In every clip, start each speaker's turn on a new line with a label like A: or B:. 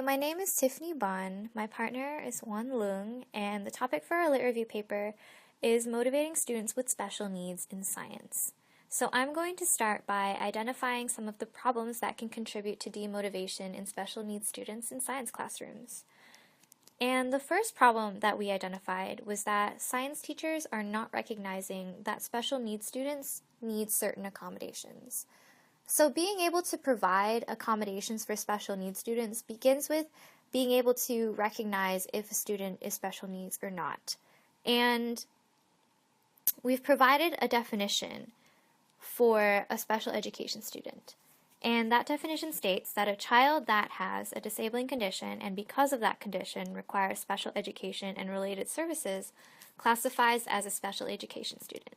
A: my name is Tiffany Bun, my partner is Wan Lung, and the topic for our lit review paper is motivating students with special needs in science. So I'm going to start by identifying some of the problems that can contribute to demotivation in special needs students in science classrooms. And the first problem that we identified was that science teachers are not recognizing that special needs students need certain accommodations. So being able to provide accommodations for special needs students begins with being able to recognize if a student is special needs or not. And we've provided a definition for a special education student. And that definition states that a child that has a disabling condition and because of that condition requires special education and related services classifies as a special education student.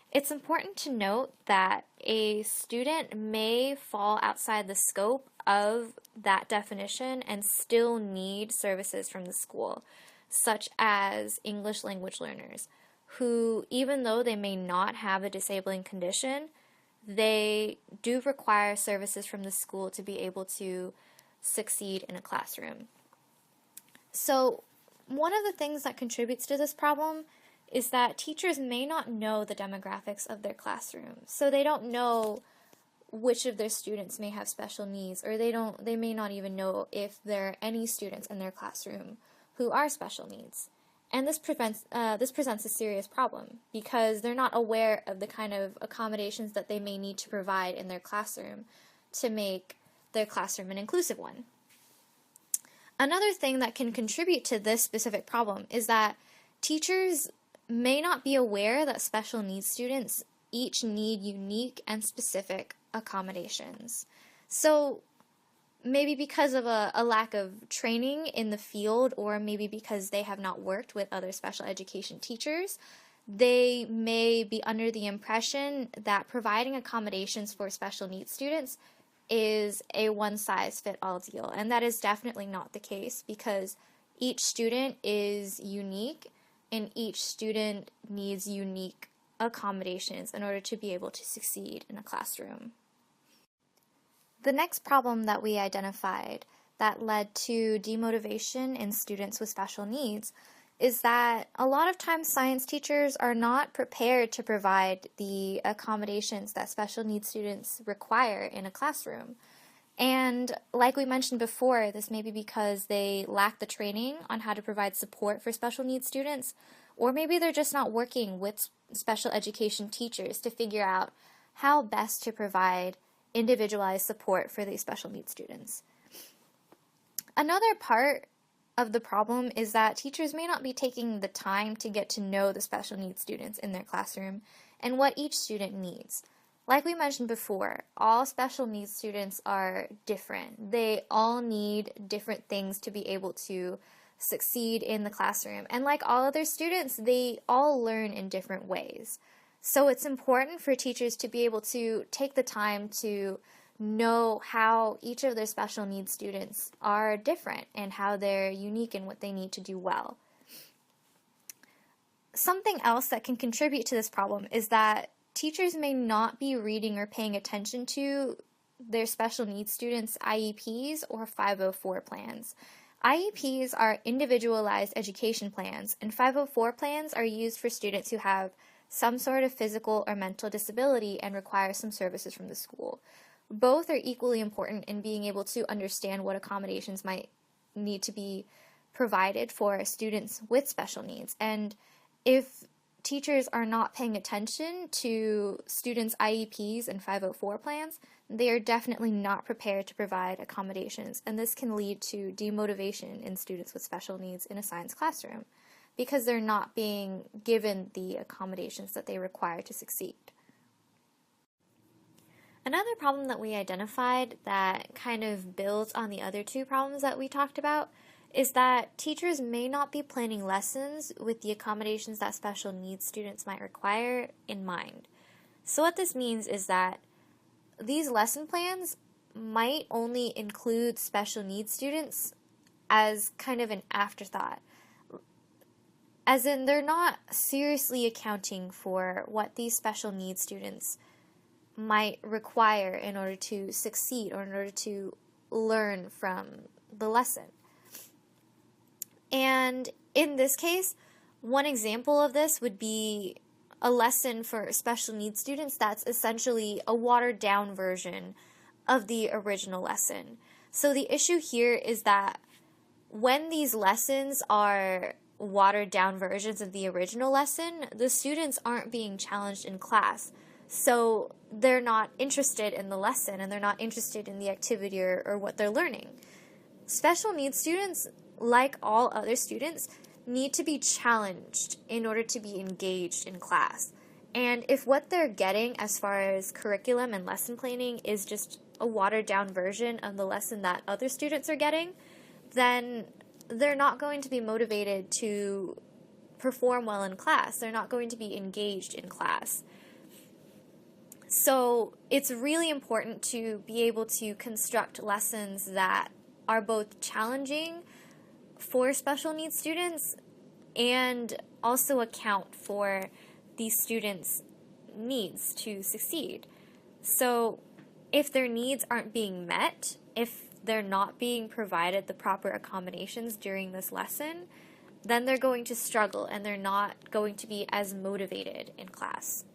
A: It's important to note that a student may fall outside the scope of that definition and still need services from the school, such as English language learners, who, even though they may not have a disabling condition, they do require services from the school to be able to succeed in a classroom. So, one of the things that contributes to this problem is that teachers may not know the demographics of their classroom. So they don't know which of their students may have special needs, or they may not even know if there are any students in their classroom who are special needs. And this presents a serious problem because they're not aware of the kind of accommodations that they may need to provide in their classroom to make their classroom an inclusive one. Another thing that can contribute to this specific problem is that teachers may not be aware that special needs students each need unique and specific accommodations. So maybe because of a lack of training in the field, or maybe because they have not worked with other special education teachers, they may be under the impression that providing accommodations for special needs students is a one-size-fits-all deal. And that is definitely not the case because each student is unique and each student needs unique accommodations in order to be able to succeed in a classroom. The next problem that we identified that led to demotivation in students with special needs is that a lot of times science teachers are not prepared to provide the accommodations that special needs students require in a classroom. And like we mentioned before, this may be because they lack the training on how to provide support for special needs students, or maybe they're just not working with special education teachers to figure out how best to provide individualized support for these special needs students. Another part of the problem is that teachers may not be taking the time to get to know the special needs students in their classroom and what each student needs. Like we mentioned before, all special needs students are different. They all need different things to be able to succeed in the classroom. And like all other students, they all learn in different ways. So it's important for teachers to be able to take the time to know how each of their special needs students are different and how they're unique in what they need to do well. Something else that can contribute to this problem is that teachers may not be reading or paying attention to their special needs students' IEPs or 504 plans. IEPs are individualized education plans, and 504 plans are used for students who have some sort of physical or mental disability and require some services from the school. Both are equally important in being able to understand what accommodations might need to be provided for students with special needs. And if teachers are not paying attention to students' IEPs and 504 plans, they are definitely not prepared to provide accommodations, and this can lead to demotivation in students with special needs in a science classroom because they're not being given the accommodations that they require to succeed. Another problem that we identified that kind of builds on the other two problems that we talked about is that teachers may not be planning lessons with the accommodations that special needs students might require in mind. So what this means is that these lesson plans might only include special needs students as kind of an afterthought. As in, they're not seriously accounting for what these special needs students might require in order to succeed or in order to learn from the lesson. And in this case, one example of this would be a lesson for special needs students that's essentially a watered down version of the original lesson. So the issue here is that when these lessons are watered down versions of the original lesson, the students aren't being challenged in class. So they're not interested in the lesson and they're not interested in the activity or what they're learning. Special needs students, like all other students, need to be challenged in order to be engaged in class. And if what they're getting as far as curriculum and lesson planning is just a watered down version of the lesson that other students are getting, then they're not going to be motivated to perform well in class. They're not going to be engaged in class. So it's really important to be able to construct lessons that are both challenging for special needs students and also account for these students' needs to succeed. So if their needs aren't being met, if they're not being provided the proper accommodations during this lesson, then they're going to struggle and they're not going to be as motivated in class.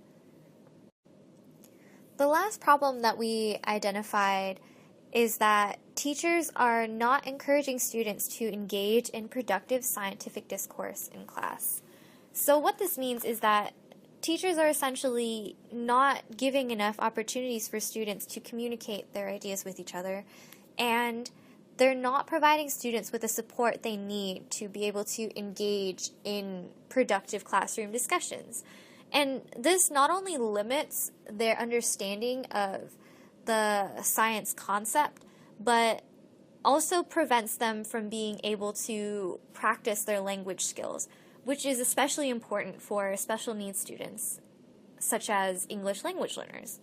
A: The last problem that we identified is that teachers are not encouraging students to engage in productive scientific discourse in class. So what this means is that teachers are essentially not giving enough opportunities for students to communicate their ideas with each other, and they're not providing students with the support they need to be able to engage in productive classroom discussions. And this not only limits their understanding of the science concept, but also prevents them from being able to practice their language skills, which is especially important for special needs students, such as English language learners.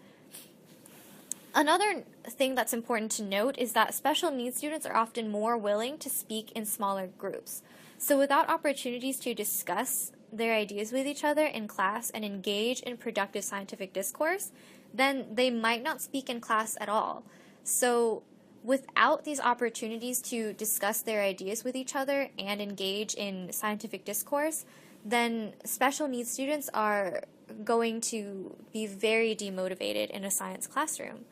A: Another thing that's important to note is that special needs students are often more willing to speak in smaller groups. So without opportunities to discuss their ideas with each other in class and engage in productive scientific discourse, then they might not speak in class at all. So without these opportunities to discuss their ideas with each other and engage in scientific discourse, then special needs students are going to be very demotivated in a science classroom.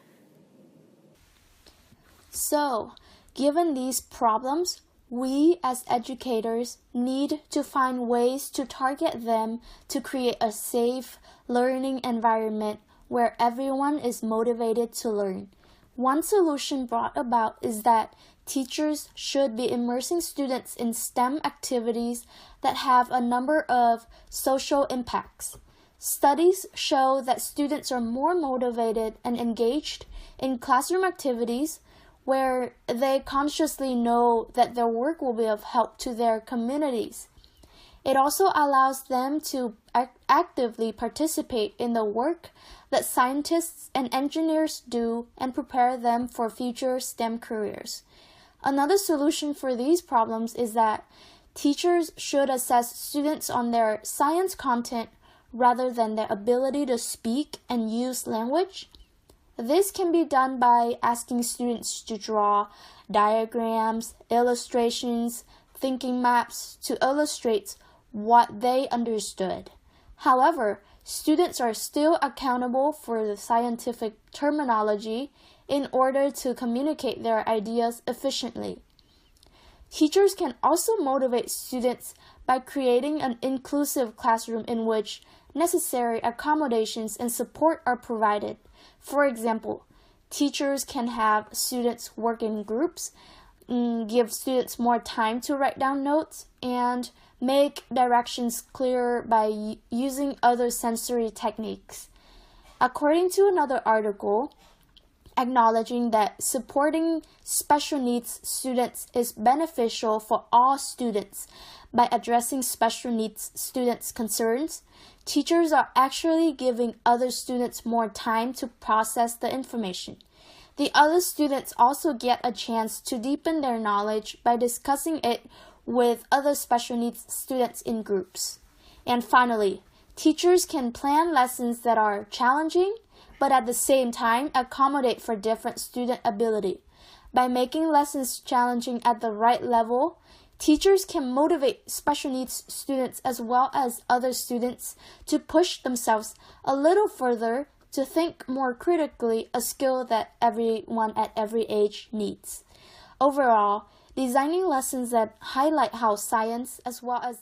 B: So, given these problems, we as educators need to find ways to target them to create a safe learning environment where everyone is motivated to learn. One solution brought about is that teachers should be immersing students in STEM activities that have a number of social impacts. Studies show that students are more motivated and engaged in classroom activities where they consciously know that their work will be of help to their communities. It also allows them to actively participate in the work that scientists and engineers do and prepare them for future STEM careers. Another solution for these problems is that teachers should assess students on their science content rather than their ability to speak and use language. This can be done by asking students to draw diagrams, illustrations, thinking maps to illustrate what they understood. However, students are still accountable for the scientific terminology in order to communicate their ideas efficiently. Teachers can also motivate students by creating an inclusive classroom in which necessary accommodations and support are provided. For example, teachers can have students work in groups, give students more time to write down notes, and make directions clearer by using other sensory techniques. According to another article, acknowledging that supporting special needs students is beneficial for all students by addressing special needs students' concerns, teachers are actually giving other students more time to process the information. The other students also get a chance to deepen their knowledge by discussing it with other special needs students in groups. And finally, teachers can plan lessons that are challenging, but at the same time accommodate for different student ability. By making lessons challenging at the right level, teachers can motivate special needs students as well as other students to push themselves a little further, to think more critically, a skill that everyone at every age needs. Overall, designing lessons that highlight how science as well as